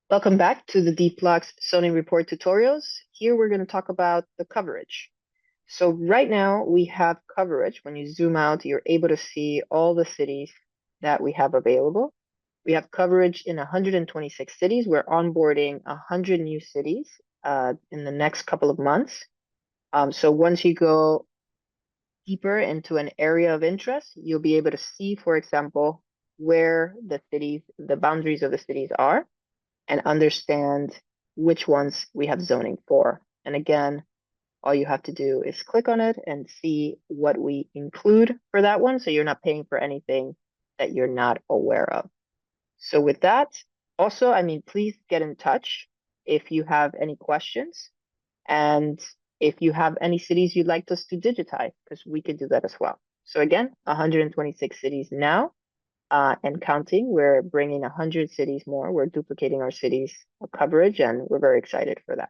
Welcome back to the Deepblocks zoning report tutorials. Here we're going to talk about the coverage. So right now we have coverage. When you zoom out, you're able to see all the cities that we have available. We have coverage in 126 cities. We're onboarding 100 new cities in the next couple of months. So once you go deeper into an area of interest, you'll be able to see, for example, where the boundaries of the cities are and understand which ones we have zoning for. And again, all you have to do is click on it and see what we include for that one. So you're not paying for anything that you're not aware of. So with that, also, please get in touch if you have any questions and if you have any cities you'd like us to digitize, because we could do that as well. So again, 126 cities now and counting. We're bringing 100 cities more. We're duplicating our cities coverage, and we're very excited for that.